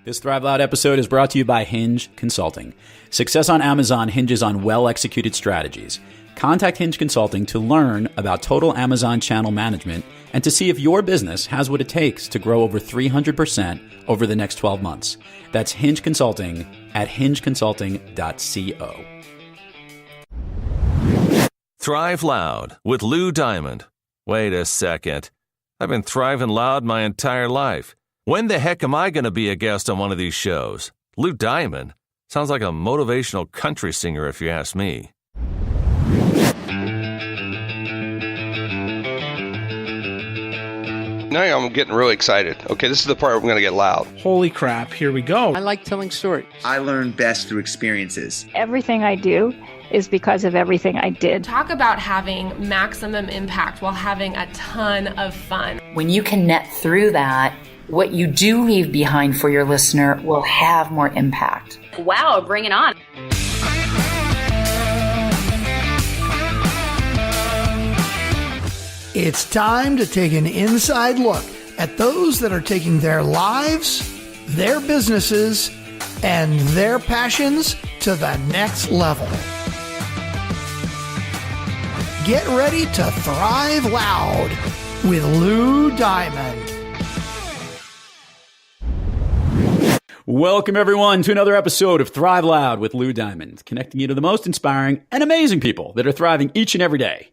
This Thrive Loud episode is brought to you by Hinge Consulting. Success on Amazon hinges on well-executed strategies. Contact Hinge Consulting to learn about total Amazon channel management and to see if your business has what it takes to grow over 300% over the next 12 months. That's Hinge Consulting at hingeconsulting.co. Thrive Loud with Lou Diamond. Wait a second. I've been thriving loud my entire life. When the heck am I going to be a guest on one of these shows? Lou Diamond sounds like a motivational country singer if you ask me. Now I'm getting really excited. Okay, this is the part where I'm going to get loud. Holy crap, here we go. I like telling stories. I learn best through experiences. Everything I do is because of everything I did. Talk about having maximum impact while having a ton of fun. When you can net through that, what you do leave behind for your listener will have more impact. Wow, bring it on. It's time to take an inside look at those that are taking their lives, their businesses, and their passions to the next level. Get ready to thrive loud with Lou Diamond. Welcome, everyone, to another episode of Thrive Loud with Lou Diamond, connecting you to the most inspiring and amazing people that are thriving each and every day.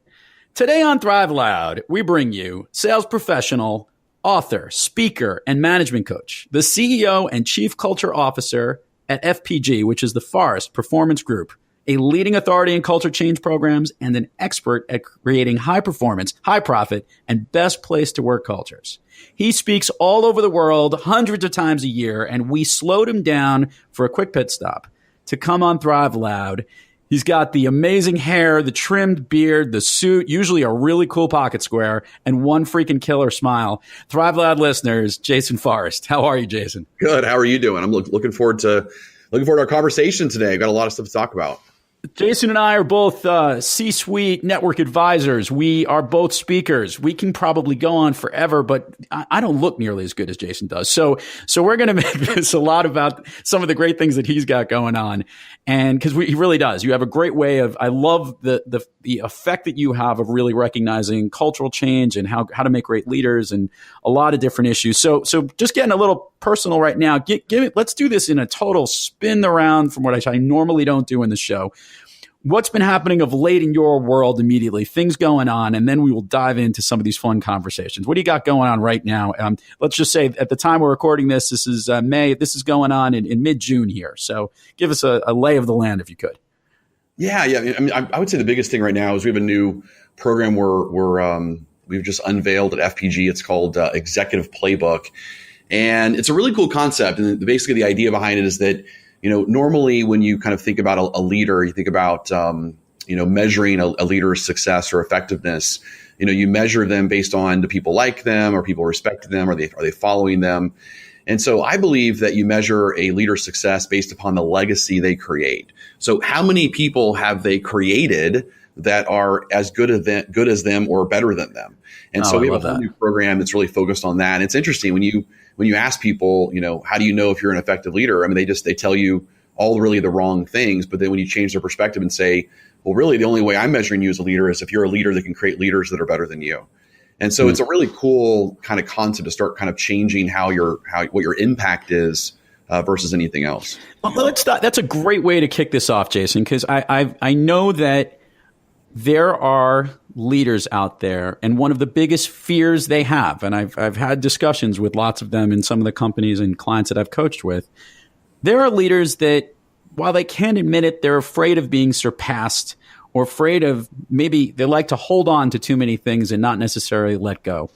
Today on Thrive Loud, we bring you sales professional, author, speaker, and management coach, the CEO and Chief Culture Officer at FPG, which is the Forest Performance Group, a leading authority in culture change programs and an expert at creating high performance, high profit, and best place to work cultures. He speaks all over the world hundreds of times a year, and we slowed him down for a quick pit stop to come on Thrive Loud. He's got the amazing hair, the trimmed beard, the suit, usually a really cool pocket square, and one freaking killer smile. Thrive Loud listeners, Jason Forrest. How are you, Jason? Good. How are you doing? I'm looking forward to our conversation today. I've got a lot of stuff to talk about. Jason and I are both C-suite network advisors. We are both speakers. We can probably go on forever, but I don't look nearly as good as Jason does. So we're going to make this a lot about some of the great things that he's got going on. And because he really does. You have a great way of, I love the effect that you have of really recognizing cultural change and how to make great leaders and a lot of different issues. So just getting a little personal right now, let's do this in a total spin around from what I normally don't do in the show. What's been happening of late in your world immediately, things going on, and then we will dive into some of these fun conversations. What do you got going on right now? Let's just say at the time we're recording this is May. This is going on in mid-June here. So give us a lay of the land if you could. Yeah. I mean, I would say the biggest thing right now is we have a new program we've just unveiled at FPG. It's called Executive Playbook. And it's a really cool concept. And basically the idea behind it is that, normally when you kind of think about a leader, you think about, measuring a leader's success or effectiveness. You measure them based on do people like them, or people respect them, are they following them? And so I believe that you measure a leader's success based upon the legacy they create. So how many people have they created that are as good as them or better than them? And so we have a whole new program that's really focused on that. And it's interesting when you ask people, how do you know if you're an effective leader? I mean, they tell you all really the wrong things. But then when you change their perspective and say, well, really the only way I'm measuring you as a leader is if you're a leader that can create leaders that are better than you. And so it's a really cool kind of concept to start kind of changing what your impact is versus anything else. Well, that's a great way to kick this off, Jason, because I know that there are leaders out there, and one of the biggest fears they have, and I've had discussions with lots of them in some of the companies and clients that I've coached with, there are leaders that, while they can't admit it, they're afraid of being surpassed or afraid of, maybe they like to hold on to too many things and not necessarily let go.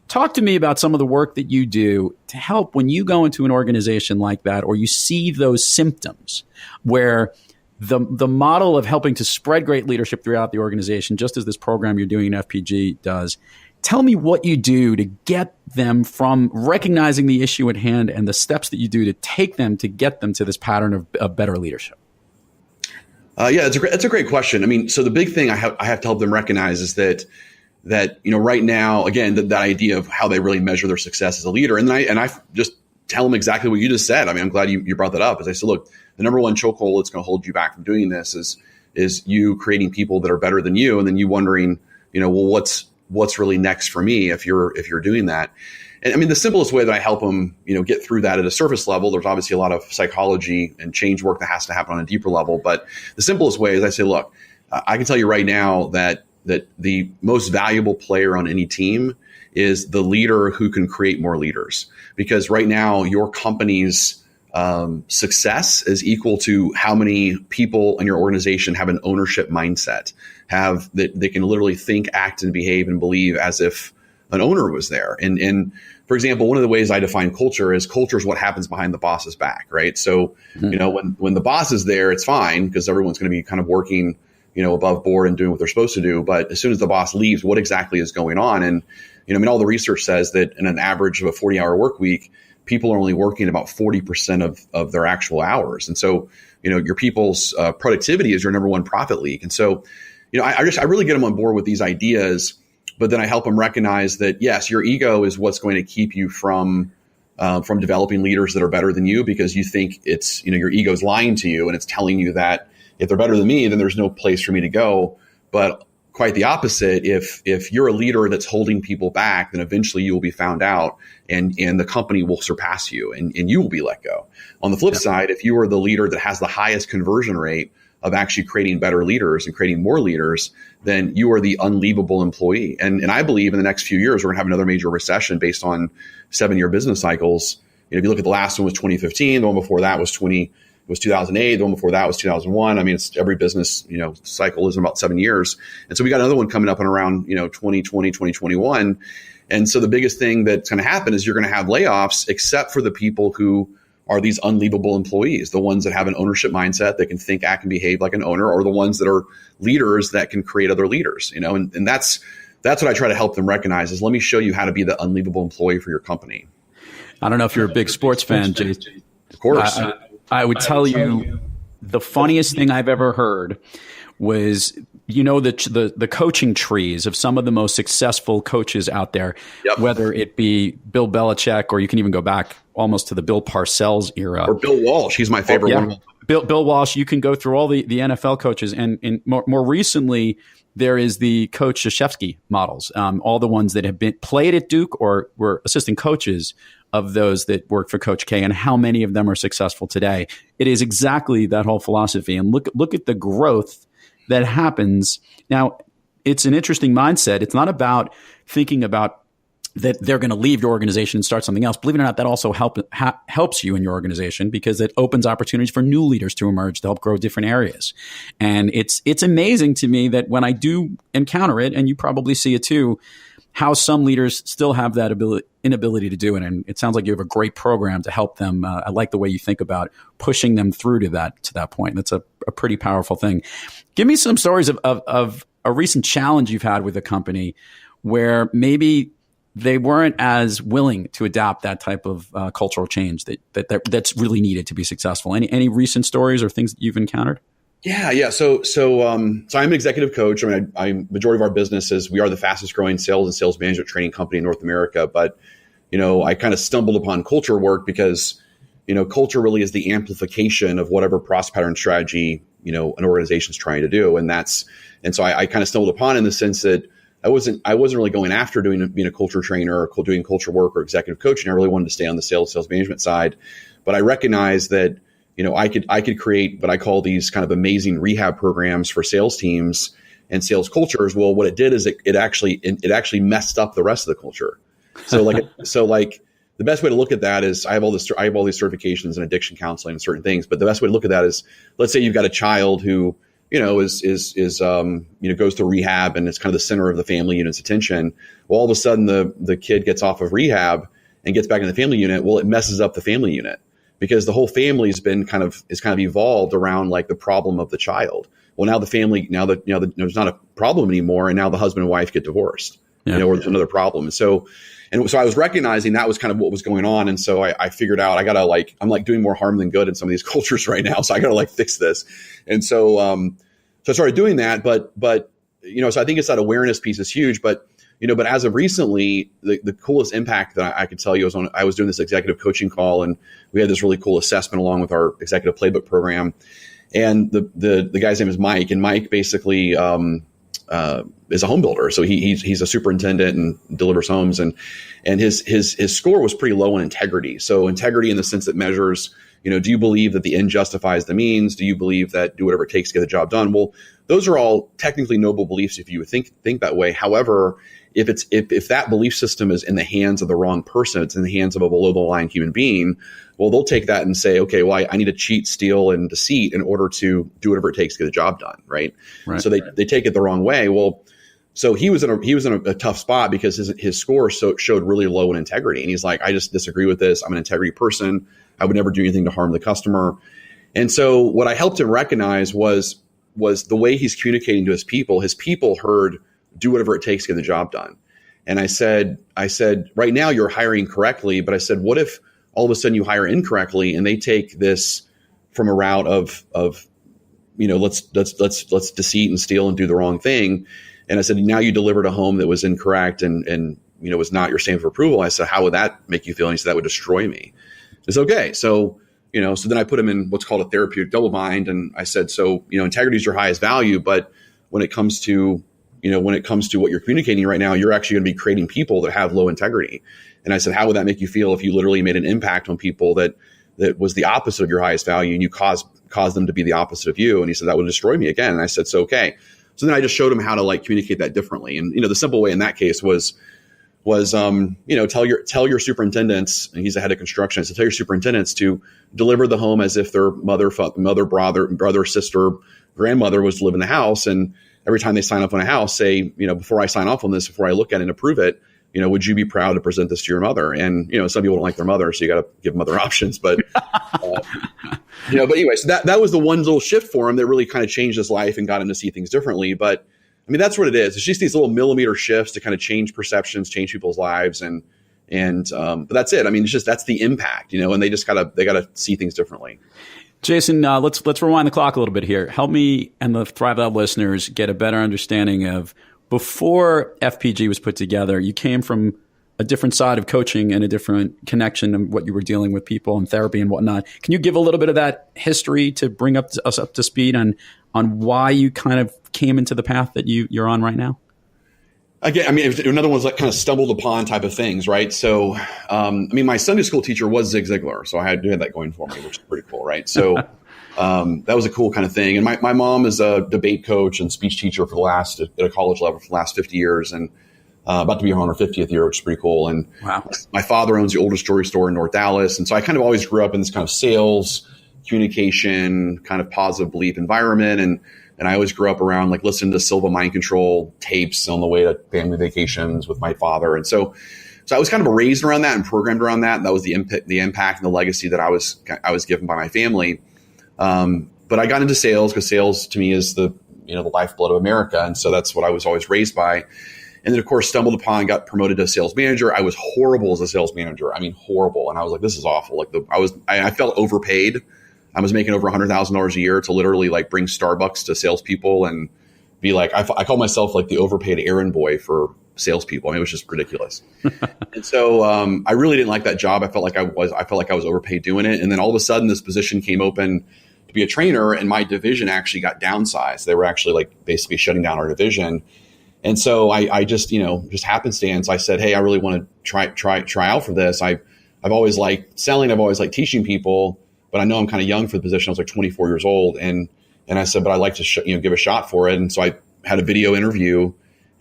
Talk to me about some of the work that you do to help when you go into an organization like that, or you see those symptoms where the model of helping to spread great leadership throughout the organization, just as this program you're doing in FPG does. Tell me what you do to get them from recognizing the issue at hand and the steps that you do to take them to get them to this pattern of better leadership. It's a great question. I mean, so the big thing I have to help them recognize is that right now, again, that idea of how they really measure their success as a leader. And I just tell them exactly what you just said. I mean, I'm glad you brought that up. As I said, look, the number one chokehold that's going to hold you back from doing this is you creating people that are better than you, and then you wondering, well, what's really next for me if you're doing that. And I mean, the simplest way that I help them, get through that at a surface level, there's obviously a lot of psychology and change work that has to happen on a deeper level. But the simplest way is I say, look, I can tell you right now that the most valuable player on any team is the leader who can create more leaders. Because right now, your company's success is equal to how many people in your organization have an ownership mindset, that they can literally think, act, and behave and believe as if an owner was there. And for example, one of the ways I define culture is what happens behind the boss's back, right? So, when the boss is there, it's fine because everyone's going to be kind of working, above board and doing what they're supposed to do. But as soon as the boss leaves, what exactly is going on? And, all the research says that in an average of a 40-hour work week, people are only working about 40% of their actual hours. And so, your people's productivity is your number one profit leak. And so, I really get them on board with these ideas. But then I help them recognize that, yes, your ego is what's going to keep you from developing leaders that are better than you, because you think it's, your ego's lying to you and it's telling you that if they're better than me, then there's no place for me to go. But quite the opposite. If you're a leader that's holding people back, then eventually you will be found out and the company will surpass you and you will be let go. On the flip side, if you are the leader that has the highest conversion rate of actually creating better leaders and creating more leaders, then you are the unleavable employee. And I believe in the next few years, we're going to have another major recession based on 7-year business cycles. If you look at the last one was 2015, the one before that was 2008, the one before that was 2001. I mean, it's every business, cycle is in about 7 years. And so we got another one coming up in around, 2020, 2021. And so the biggest thing that's going to happen is you're going to have layoffs, except for the people who are these unleavable employees, the ones that have an ownership mindset that can think, act, and behave like an owner, or the ones that are leaders that can create other leaders, and that's what I try to help them recognize is, let me show you how to be the unleavable employee for your company. I don't know if you're a big sports fan, Jason. Of course. I would tell you the funniest thing I've ever heard was, the coaching trees of some of the most successful coaches out there, whether it be Bill Belichick, or you can even go back almost to the Bill Parcells era. Or Bill Walsh. He's my favorite one. Bill Walsh. You can go through all the NFL coaches. And more recently, there is the Coach Krzyzewski models, all the ones that have been played at Duke or were assistant coaches of those that worked for Coach K, and how many of them are successful today. It is exactly that whole philosophy. And look at the growth that happens. Now, it's an interesting mindset. It's not about thinking about that they're going to leave your organization and start something else. Believe it or not, that also helps you in your organization, because it opens opportunities for new leaders to emerge to help grow different areas. And it's amazing to me that when I do encounter it, and you probably see it too, how some leaders still have that inability to do it. And it sounds like you have a great program to help them. I like the way you think about pushing them through to that point. That's a pretty powerful thing. Give me some stories of a recent challenge you've had with a company where maybe they weren't as willing to adopt that type of cultural change that's really needed to be successful. Any recent stories or things that you've encountered? Yeah. So I'm an executive coach. I mean, majority of our business is, we are the fastest growing sales and sales management training company in North America. But, I kind of stumbled upon culture work because, culture really is the amplification of whatever process pattern strategy, an organization is trying to do. And so I kind of stumbled upon it in the sense that I wasn't really going after being a culture trainer or doing culture work or executive coaching. I really wanted to stay on the sales management side. But I recognized that, I could create what I call these kind of amazing rehab programs for sales teams and sales cultures. Well, what it did is it actually messed up the rest of the culture. So the best way to look at that is, I have all these certifications in addiction counseling and certain things. But the best way to look at that is, let's say you've got a child who, goes to rehab and it's kind of the center of the family unit's attention. Well, all of a sudden the kid gets off of rehab and gets back in the family unit. Well, it messes up the family unit, because the whole family is kind of evolved around like the problem of the child. Well, now the family, there's not a problem anymore. And now the husband and wife get divorced, or there's another problem. And so I was recognizing that was kind of what was going on. And so I figured out, I'm doing more harm than good in some of these cultures right now. So I got to fix this. And so I started doing that, but so I think it's that awareness piece is huge, but But as of recently, the coolest impact that I could tell you I was doing this executive coaching call, and we had this really cool assessment along with our executive playbook program. And the guy's name is Mike, and Mike basically is a home builder. So he's a superintendent and delivers homes, and his score was pretty low in integrity. So integrity in the sense that measures, do you believe that the end justifies the means? Do you believe that do whatever it takes to get the job done? Well, those are all technically noble beliefs if you would think that way. However, if that belief system is in the hands of the wrong person, it's in the hands of a below the line human being, well, they'll take that and say, okay, well, I need to cheat, steal, and deceit in order to do whatever it takes to get the job done, right? So they take it the wrong way. Well, so he was in a tough spot because his score showed really low in integrity, and he's like, I just disagree with this. I'm an integrity person. I would never do anything to harm the customer. And so what I helped him recognize was the way he's communicating to his people heard, do whatever it takes to get the job done. And I said, right now you're hiring correctly, but I said, what if all of a sudden you hire incorrectly and they take this from a route of let's deceit and steal and do the wrong thing. And I said, now you delivered a home that was incorrect and was not your stamp of approval. I said, how would that make you feel? And he said, that would destroy me. It's okay. So then I put him in what's called a therapeutic double bind. And I said, so, integrity is your highest value, but when it comes to what you're communicating right now, you're actually going to be creating people that have low integrity. And I said, how would that make you feel if you literally made an impact on people that was the opposite of your highest value and you caused them to be the opposite of you? And he said, that would destroy me again. And I said, so, okay. So then I just showed him how to communicate that differently. And, the simple way in that case was tell your superintendents, and he's the head of construction. So tell your superintendents to deliver the home as if their mother, brother, sister, grandmother was to live in the house. And every time they sign up on a house, say, before I sign off on this, before I look at it and approve it, would you be proud to present this to your mother? And, some people don't like their mother, so you got to give them other options. But, but anyway, so that was the one little shift for him that really kind of changed his life and got him to see things differently. But I mean, that's what it is. It's just these little millimeter shifts to kind of change perceptions, change people's lives. But that's it. I mean, that's the impact, and they just got to see things differently. Jason, let's rewind the clock a little bit here. Help me and the Thrive Loud listeners get a better understanding of before FPG was put together. You came from a different side of coaching and a different connection of what you were dealing with people and therapy and whatnot. Can you give a little bit of that history to bring us up to speed on why you kind of came into the path that you're on right now? Again, I mean, another one's like kind of stumbled upon type of things, right? So, my Sunday school teacher was Zig Ziglar, so I had that going for me, which is pretty cool, right? So that was a cool kind of thing. And my mom is a debate coach and speech teacher at a college level for the last 50 years, and about to be on her 50th year, which is pretty cool. And wow. My father owns the oldest jewelry store in North Dallas, and so I kind of always grew up in this kind of sales, communication, kind of positive belief environment, and I always grew up around listening to Silva Mind Control tapes on the way to family vacations with my father. And so I was kind of raised around that and programmed around that. And that was the impact and the legacy that I was given by my family. But I got into sales because sales to me is the lifeblood of America. And so that's what I was always raised by. And then of course stumbled upon, got promoted to sales manager. I was horrible as a sales manager. I mean, horrible. And I was like, this is awful. I felt overpaid. I was making over $100,000 a year to literally bring Starbucks to salespeople and be like, I call myself the overpaid errand boy for salespeople. I mean, it was just ridiculous. And so I really didn't like that job. I felt like I was overpaid doing it. And then all of a sudden this position came open to be a trainer, and my division actually got downsized. They were actually basically shutting down our division. And so I just happenstance, I said, hey, I really want to try out for this. I've always liked selling. I've always liked teaching people. But I know I'm kind of young for the position. I was 24 years old. And I said, but I'd like to give a shot for it. And so I had a video interview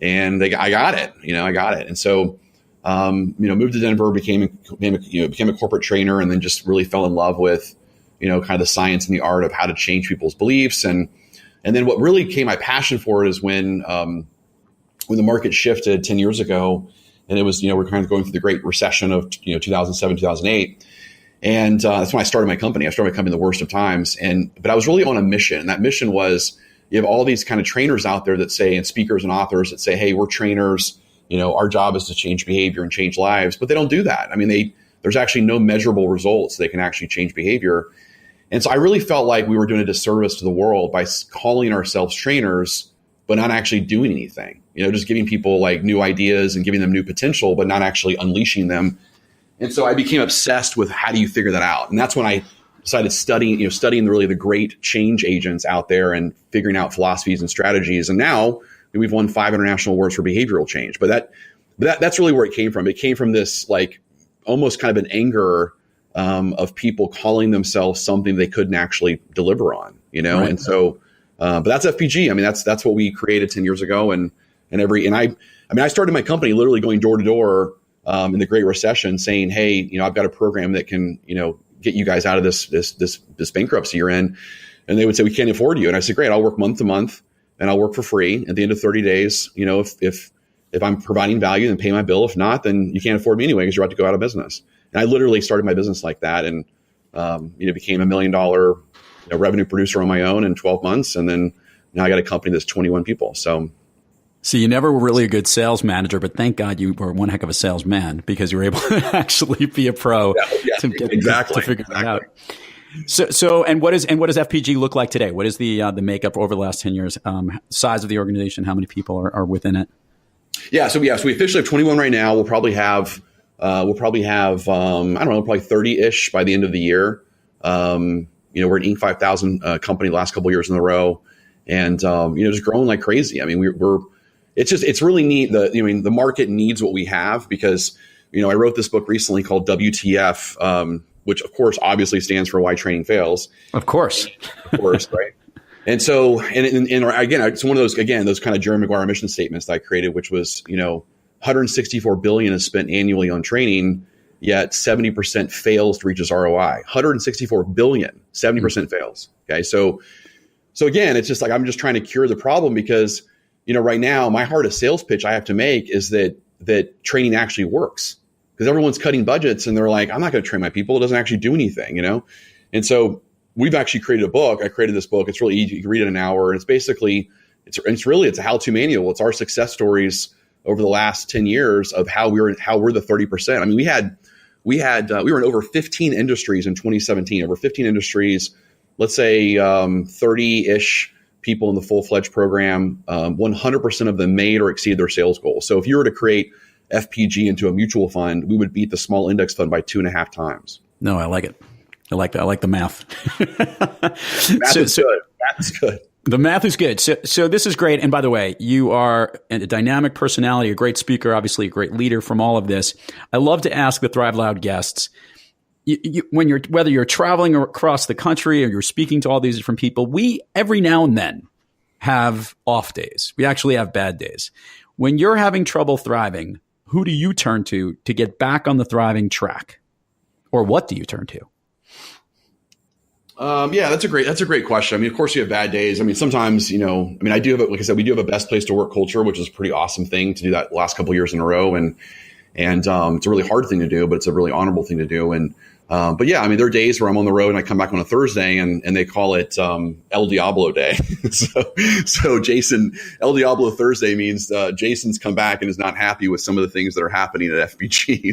and I got it. I got it. And so, moved to Denver, became a corporate trainer, and then just really fell in love with, kind of the science and the art of how to change people's beliefs. And then what really became my passion for it is when the market shifted 10 years ago, and it was, we're kind of going through the great recession of, 2007, 2008. And that's when I started my company. I started my company in the worst of times. But I was really on a mission. And that mission was, you have all these kind of trainers out there that say, and speakers and authors that say, hey, we're trainers. Our job is to change behavior and change lives. But they don't do that. I mean, there's actually no measurable results. They can actually change behavior. And so I really felt like we were doing a disservice to the world by calling ourselves trainers but not actually doing anything, just giving people like new ideas and giving them new potential, but not actually unleashing them. And so I became obsessed with how do you figure that out? And that's when I decided studying really the great change agents out there and figuring out philosophies and strategies. And now we've won 5 international awards for behavioral change. But that's really where it came from. It came from this like almost kind of an anger of people calling themselves something they couldn't actually deliver on, Right. And so, but that's FPG. I mean, that's what we created 10 years ago. And I started my company literally going door to door in the Great Recession saying, hey, I've got a program that can, get you guys out of this bankruptcy you're in. And they would say, we can't afford you. And I said, great, I'll work month to month and I'll work for free at the end of 30 days. If I'm providing value, then pay my bill. If not, then you can't afford me anyway, because you're about to go out of business. And I literally started my business like that and, became $1 million revenue producer on my own in 12 months. And then now I got a company that's 21 people. So you never were really a good sales manager, but thank God you were one heck of a salesman because you were able to actually be a pro to figure that out. So and what does FPG look like today? What is the makeup over the last 10 years? Size of the organization? How many people are within it? Yeah. So we officially have 21 right now. We'll probably have I don't know, probably 30-ish by the end of the year. We're an Inc. 5000 company the last couple of years in a row, and just growing like crazy. I mean, it's really neat. The market needs what we have because I wrote this book recently called WTF, which of course obviously stands for Why Training Fails. Of course, right. And so, and again, it's one of those kind of Jerry Maguire mission statements that I created, which was, $164 billion is spent annually on training, yet 70% fails to reach its ROI. $164 billion, 70% fails. Okay. So again, it's just like, I'm just trying to cure the problem because, right now my hardest sales pitch I have to make is that training actually works because everyone's cutting budgets and they're like, I'm not going to train my people. It doesn't actually do anything, And so we've actually created a book. I created this book. It's really easy. You can read it in an hour. And it's basically, it's a how-to manual. It's our success stories over the last 10 years of how we're the 30%. I mean, we were in over 15 industries in 2017, over 15 industries, let's say 30-ish people in the full-fledged program. 100% of them made or exceeded their sales goals. So if you were to create FPG into a mutual fund, we would beat the small index fund by 2.5 times. No, I like it. I like that. I like the math. Math is good. Math is good. The math is good. So this is great. And by the way, you are a dynamic personality, a great speaker, obviously a great leader from all of this. I love to ask the Thrive Loud guests, whether you're traveling across the country or you're speaking to all these different people, we every now and then have off days. We actually have bad days. When you're having trouble thriving, who do you turn to get back on the thriving track? Or what do you turn to? Yeah, that's a great question. I mean, of course you have bad days. I mean, sometimes, I do have, like I said, we do have a best place to work culture, which is a pretty awesome thing to do that last couple of years in a row. And it's a really hard thing to do, but it's a really honorable thing to do. And, but yeah, I mean, there are days where I'm on the road and I come back on a Thursday and they call it, El Diablo Day. so Jason, El Diablo Thursday means, Jason's come back and is not happy with some of the things that are happening at FPG.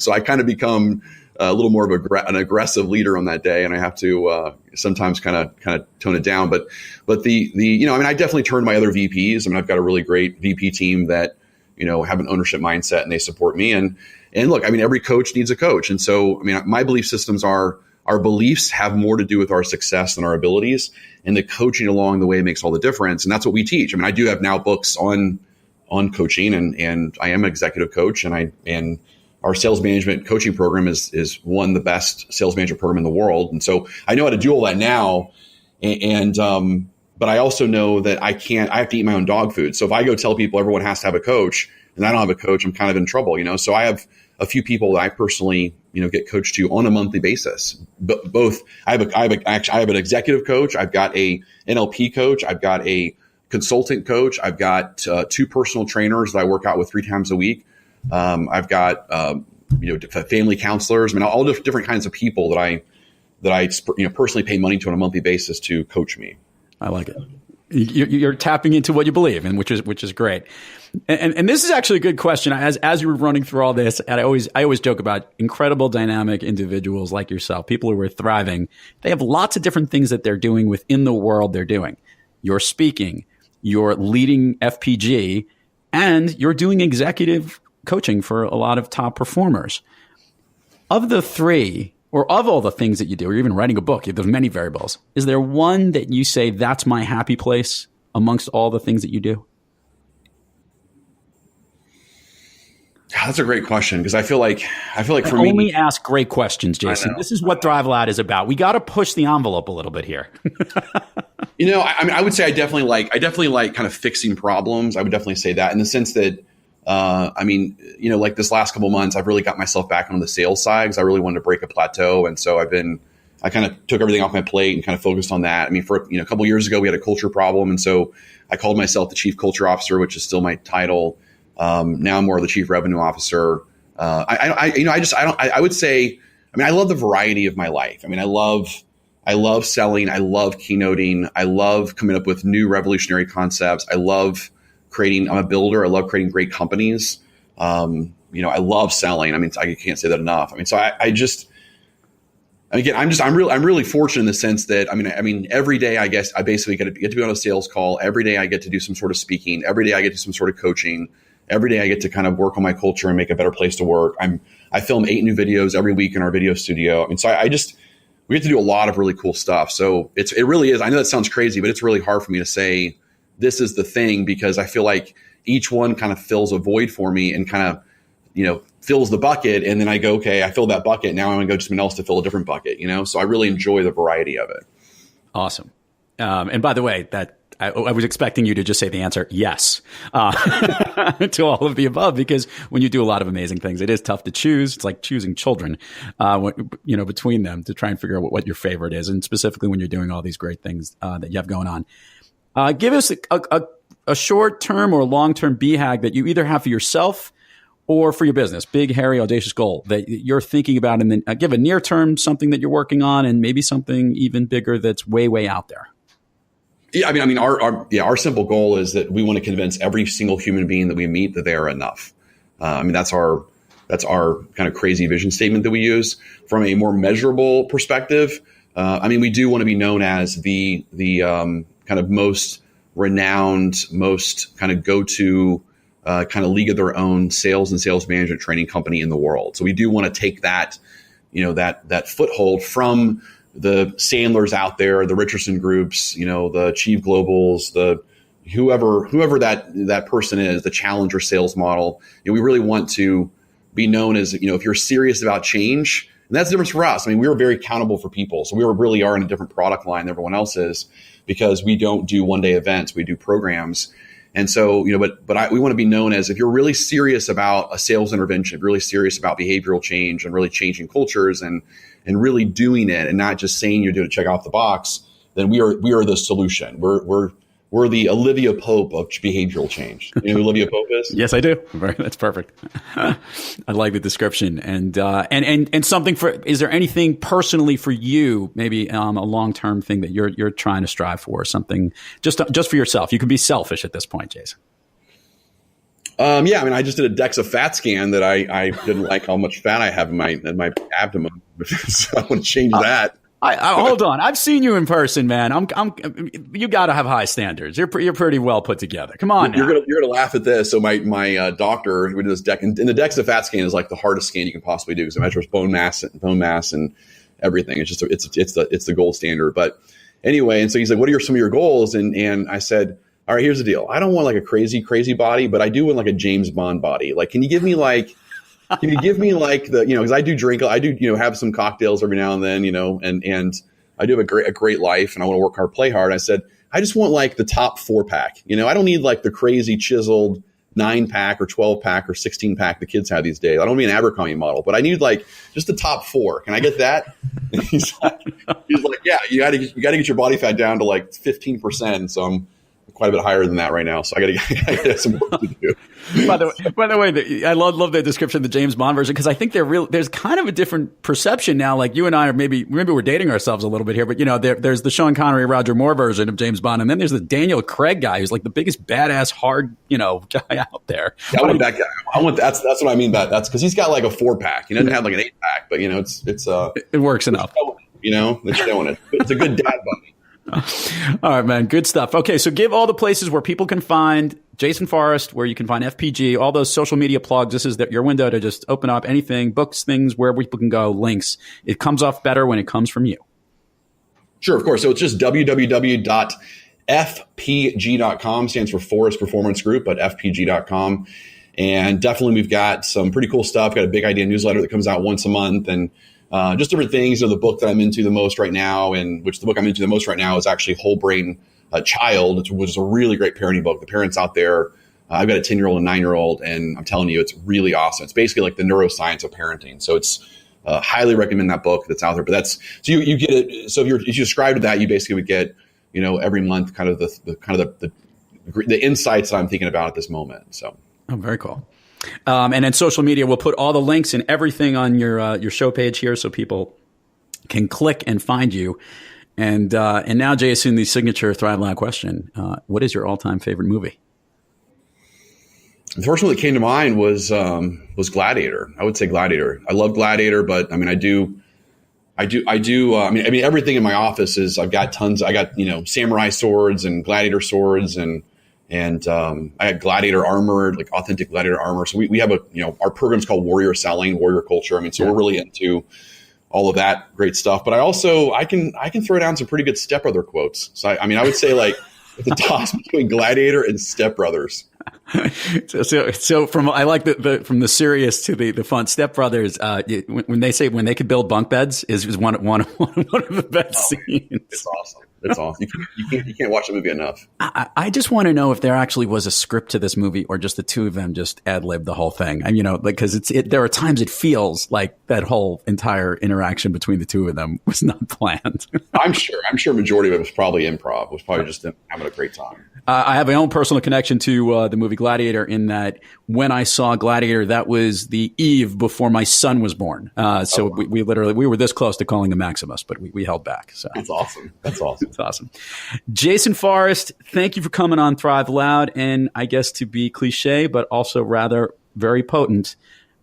So I kind of become a little more of an aggressive leader on that day, and I have to sometimes kind of tone it down. But I definitely turn to my other VPs. I mean, I've got a really great VP team that have an ownership mindset and they support me. And look, I mean, every coach needs a coach, and so I mean, my belief systems are our beliefs have more to do with our success than our abilities, and the coaching along the way makes all the difference. And that's what we teach. I mean, I do have now books on coaching, and I am an executive coach, and our sales management coaching program is one of the best sales management program in the world. And so I know how to do all that now. But I also know that I have to eat my own dog food. So if I go tell people everyone has to have a coach and I don't have a coach, I'm kind of in trouble, So I have a few people that I personally, get coached to on a monthly basis. But both I have an executive coach. I've got a NLP coach. I've got a consultant coach. I've got 2 personal trainers that I work out with 3 times a week. I've got, family counselors. I mean, all different kinds of people that I personally pay money to on a monthly basis to coach me. I like it. You're tapping into what you believe in, which is great. And this is actually a good question. As you were running through all this, and I always joke about incredible dynamic individuals like yourself, people who are thriving. They have lots of different things that they're doing within the world they're doing. You're speaking. you're leading FPG, and you're doing executive coaching for a lot of top performers. Of the three, or of all the things that you do, or even writing a book, there's many variables. Is there one that you say, that's my happy place amongst all the things that you do? That's a great question, because I feel like for me, only ask great questions, Jason. This is what Thrive Loud is about. We got to push the envelope a little bit here. I mean, I would say I definitely like kind of fixing problems. I would definitely say that, in the sense that, like this last couple months, I've really got myself back on the sales side because I really wanted to break a plateau, and so I kind of took everything off my plate and kind of focused on that. I mean, for a couple of years ago, we had a culture problem, and so I called myself the Chief Culture Officer, which is still my title. Now I'm more of the Chief Revenue Officer. I would say, I mean, I love the variety of my life. I mean, I love selling. I love keynoting. I love coming up with new revolutionary concepts. I love creating. I'm a builder. I love creating great companies. I love selling. I mean, I can't say that enough. I mean, so I'm really fortunate in the sense that, I mean, every day, I guess I basically get to be on a sales call. Every day I get to do some sort of speaking. Every day I get to do some sort of coaching. Every day I get to kind of work on my culture and make a better place to work. I film 8 new videos every week in our video studio. I mean, so we get to do a lot of really cool stuff. So it really is. I know that sounds crazy, but it's really hard for me to say this is the thing, because I feel like each one kind of fills a void for me and kind of, fills the bucket. And then I go, okay, I filled that bucket. Now I'm going to go to someone else to fill a different bucket, So I really enjoy the variety of it. Awesome. And by the way, I was expecting you to just say the answer, yes, to all of the above, because when you do a lot of amazing things, it is tough to choose. It's like choosing children, between them to try and figure out what your favorite is. And specifically when you're doing all these great things that you have going on. Give us a short-term or long-term BHAG that you either have for yourself or for your business, big, hairy, audacious goal that you're thinking about, and then give a near-term something that you're working on, and maybe something even bigger that's way, way out there. Yeah, I mean, our simple goal is that we want to convince every single human being that we meet that they are enough. That's our kind of crazy vision statement that we use. From a more measurable perspective, we do want to be known as the kind of most renowned, most kind of go-to kind of league of their own sales and sales management training company in the world. So we do want to take that, that foothold from the Sandlers out there, the Richardson Groups, the Chief Globals, the whoever that person is, the challenger sales model. We really want to be known as, if you're serious about change, and that's the difference for us. I mean, we are very accountable for people. So we really are in a different product line than everyone else is, because we don't do one-day events, we do programs. And so, we want to be known as, if you're really serious about a sales intervention, really serious about behavioral change and really changing cultures and really doing it, and not just saying you're doing it to check off the box, then we are the solution. We're the Olivia Pope of behavioral change. You know who Olivia Pope is? Yes, I do. That's perfect. I like the description. And something is there anything personally for you, maybe a long-term thing that you're trying to strive for, something just for yourself? You can be selfish at this point, Jason. I just did a DEXA fat scan that I didn't like how much fat I have in my abdomen. So I want to change that. Hold on. I've seen you in person, man. You got to have high standards. You're pretty well put together. Come on. You're gonna laugh at this. So my doctor, we did this and the DEXA fat scan is like the hardest scan you can possibly do, because it measures bone mass and everything. It's just it's the gold standard. But anyway, and so he's like, "What are some of your goals?" And I said, "All right, here's the deal. I don't want like a crazy body, but I do want like a James Bond body. Like, can you give me like the, because I do drink, I do, have some cocktails every now and then, and I do have a great life, and I want to work hard, play hard." I said, I just want like the top 4-pack. I don't need like the crazy chiseled 9-pack or 12-pack or 16-pack the kids have these days. I don't mean an Abercrombie model, but I need like just the top 4. Can I get that? And he's like, yeah, you got to get your body fat down to like 15%. So I'm quite a bit higher than that right now. So I got to get some work to do. By the way, I love the description of the James Bond version, because I think there's kind of a different perception now. Like you and I are maybe we're dating ourselves a little bit here, but there's the Sean Connery, Roger Moore version of James Bond, and then there's the Daniel Craig guy who's like the biggest badass hard guy out there. Yeah, I want that guy. That's what I mean by that's because he's got like a 4-pack. He doesn't have like an 8-pack, but it works enough. They're showing it. It's a good dad buddy. All right, man. Good stuff. Okay, so give all the places where people can find Jason Forrest, where you can find FPG, all those social media plugs. This is your window to just open up anything, books, things, where people can go, links. It comes off better when it comes from you. Sure, of course. So it's just www.fpg.com, stands for Forrest Performance Group, but fpg.com. And definitely we've got some pretty cool stuff. Got a Big Idea newsletter that comes out once a month, and just different things. The book that I'm into the most right now, and which the book I'm into the most right now is actually Whole Brain Child, which is a really great parenting book. The parents out there, I've got a 10-year-old and 9-year-old, and I'm telling you, it's really awesome. It's basically like the neuroscience of parenting. So it's highly recommend that book that's out there. But that's so you get it. So if you subscribe to that, you basically would get every month kind of the insights that I'm thinking about at this moment. So very cool. And then social media, we'll put all the links and everything on your show page here, so people can click and find you. And now, Jason, the signature Thrive Loud question: what is your all-time favorite movie? The first one that came to mind was Gladiator. I would say Gladiator. I love Gladiator, but I mean, I mean, everything in my office is, I've got tons. I got, samurai swords and gladiator swords, and I got gladiator armor, like authentic gladiator armor. So we have our program's called Warrior Selling, Warrior Culture. I mean, so we're really into all of that great stuff. But I can throw down some pretty good Step Brother quotes. So I would say, like, at the toss between Gladiator and Step Brothers. So from I like from the serious to the fun. Step Brothers, when they could build bunk beds is one of the best scenes. It's awesome. It's awesome. You can't watch the movie enough. I just want to know if there actually was a script to this movie, or just the two of them just ad-libbed the whole thing. And because there are times it feels like that whole entire interaction between the two of them was not planned. I'm sure majority of it was probably improv. It was probably just them having a great time. I have my own personal connection to the movie Gladiator, in that when I saw Gladiator, that was the eve before my son was born. So we were this close to calling him Maximus, but we held back. So That's awesome. That's awesome. It's awesome. Jason Forrest, thank you for coming on Thrive Loud. And I guess, to be cliche, but also rather very potent,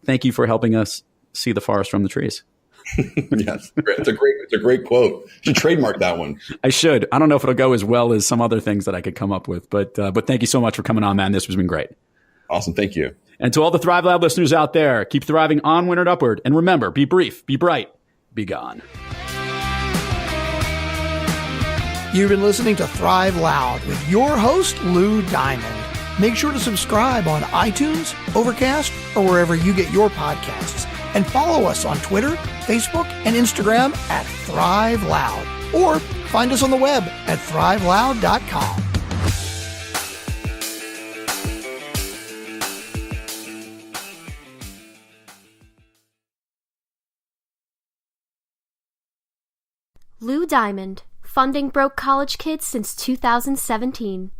thank you for helping us see the forest from the trees. Yes, it's a great quote. You should trademark that one. I should. I don't know if it'll go as well as some other things that I could come up with, but thank you so much for coming on, man. This has been great. Awesome. Thank you. And to all the Thrive Loud listeners out there, keep thriving onward and upward. And remember, be brief, be bright, be gone. You've been listening to Thrive Loud with your host, Lou Diamond. Make sure to subscribe on iTunes, Overcast, or wherever you get your podcasts. And follow us on Twitter, Facebook, and Instagram at Thrive Loud. Or find us on the web at thriveloud.com. Lou Diamond, funding broke college kids since 2017.